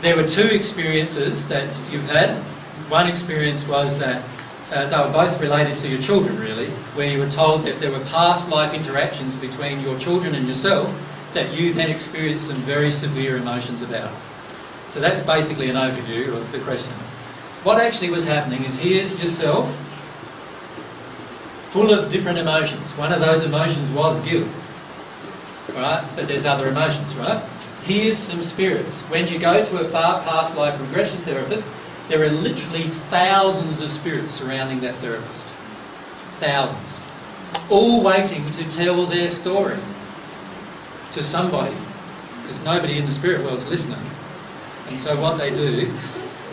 there were two experiences that you've had. One experience was that they were both related to your children, really, where you were told that there were past life interactions between your children and yourself that you then experienced some very severe emotions about. So that's basically an overview of the question. What actually was happening is, here's yourself, full of different emotions. One of those emotions was guilt, right? But there's other emotions, right? Here's some spirits. When you go to a far past life regression therapist, there are literally thousands of spirits surrounding that therapist. Thousands. All waiting to tell their story to somebody, because nobody in the spirit world is listening. And so what they do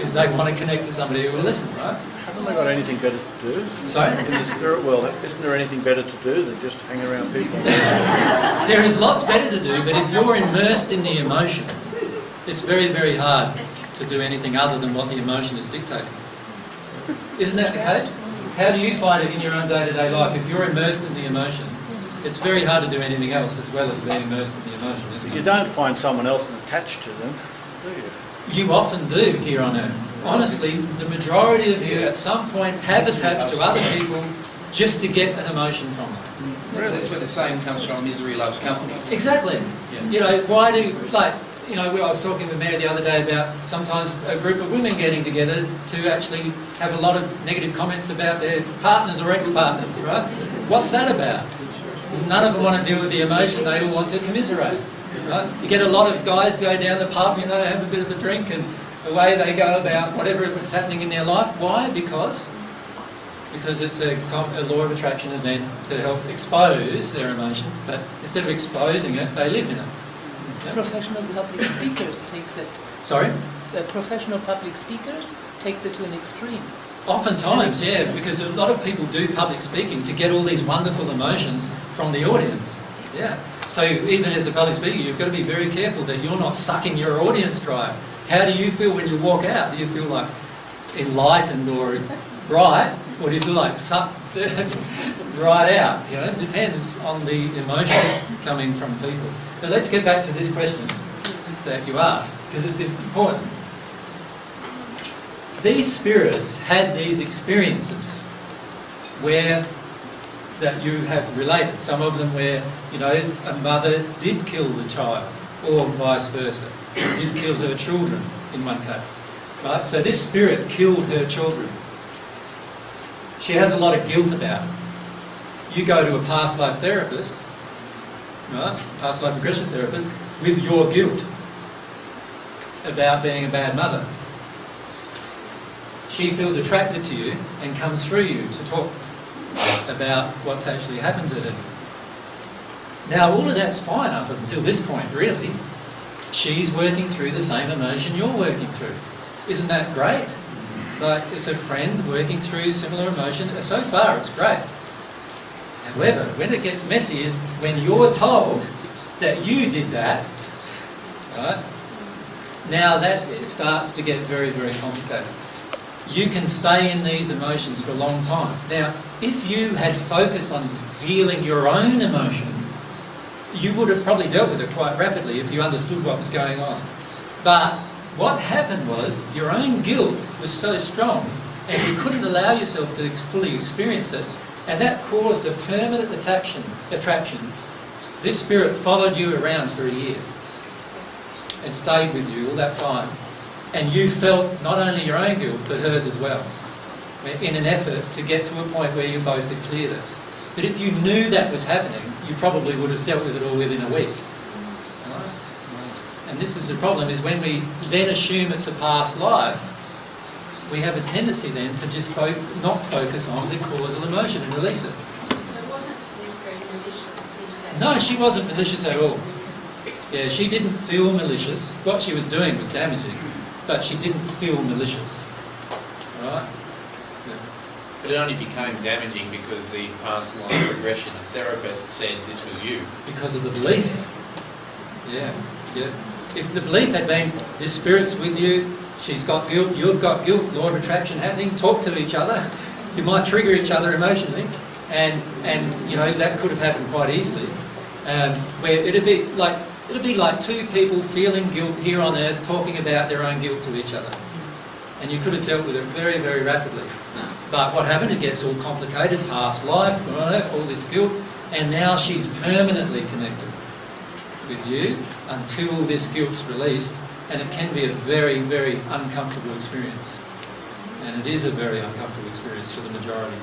is they want to connect to somebody who will listen, right? Haven't they got anything better to do? Sorry? In the spirit world, isn't there anything better to do than just hang around people? There is lots better to do, but if you're immersed in the emotion, it's very, very hard to do anything other than what the emotion is dictating. Isn't that the case? How do you find it in your own day-to-day life? If you're immersed in the emotion, it's very hard to do anything else as well as being immersed in the emotion, isn't it? You don't find someone else attached to them, do you? You often do here on earth. Honestly, the majority of you at some point have attached to other people just to get an emotion from them. Really? That's where the saying comes from, misery loves company. Exactly. Yeah. You know, why do, like, you know, I was talking with Mary the other day about sometimes a group of women getting together to actually have a lot of negative comments about their partners or ex-partners, right? What's that about? None of them want to deal with the emotion, they all want to commiserate. Right? You get a lot of guys go down the pub, you know, have a bit of a drink, and away they go about whatever is happening in their life. Why? Because it's a law of attraction event to help expose their emotion, but instead of exposing it, they live in it. Yeah. Professional public speakers take that. Sorry? Professional public speakers take that to an extreme. Oftentimes, yeah, because a lot of people do public speaking to get all these wonderful emotions from the audience. Yeah. So even as a public speaker, you've got to be very careful that you're not sucking your audience dry. How do you feel when you walk out? Do you feel like enlightened or bright, or do you feel like sucked right out? You know, it depends on the emotion coming from people. But let's get back to this question that you asked, because it's important. These spirits had these experiences where that you have related. Some of them where, you know, a mother did kill the child, or vice versa. Did kill her children in one case. Right? So this spirit killed her children. She has a lot of guilt about it. You go to a past life therapist, right? Past life regression therapist, with your guilt about being a bad mother. She feels attracted to you and comes through you to talk about what's actually happened to her. Now, all of that's fine up until this point, really. She's working through the same emotion you're working through. Isn't that great? Like, it's a friend working through similar emotion. So far, it's great. However, when it gets messy is when you're told that you did that, right? Now that starts to get very, very complicated. You can stay in these emotions for a long time. Now, if you had focused on feeling your own emotion, you would have probably dealt with it quite rapidly if you understood what was going on. But what happened was your own guilt was so strong and you couldn't allow yourself to fully experience it, and that caused a permanent attraction. This spirit followed you around for a year and stayed with you all that time. And you felt not only your own guilt, but hers as well, in an effort to get to a point where you both had cleared it. But if you knew that was happening, you probably would have dealt with it all within a week. Right? And this is the problem, is when we then assume it's a past life, we have a tendency then to just not focus on the causal emotion and release it. So it wasn't necessarily malicious? No, she wasn't malicious at all. Yeah, she didn't feel malicious. What she was doing was damaging, but she didn't feel malicious. Right? Yeah. But it only became damaging because the past life regression therapist said this was you. Because of the belief. Yeah, yeah. If the belief had been, this spirit's with you, she's got guilt, you've got guilt, law of attraction happening, talk to each other, you might trigger each other emotionally, and you know, that could have happened quite easily. Where it'd be like, It'd be like two people feeling guilt here on earth, talking about their own guilt to each other. And you could have dealt with it very, very rapidly. But what happened? It gets all complicated, past life, all this guilt, and now she's permanently connected with you until this guilt's released, and it can be a very, very uncomfortable experience. And it is a very uncomfortable experience for the majority.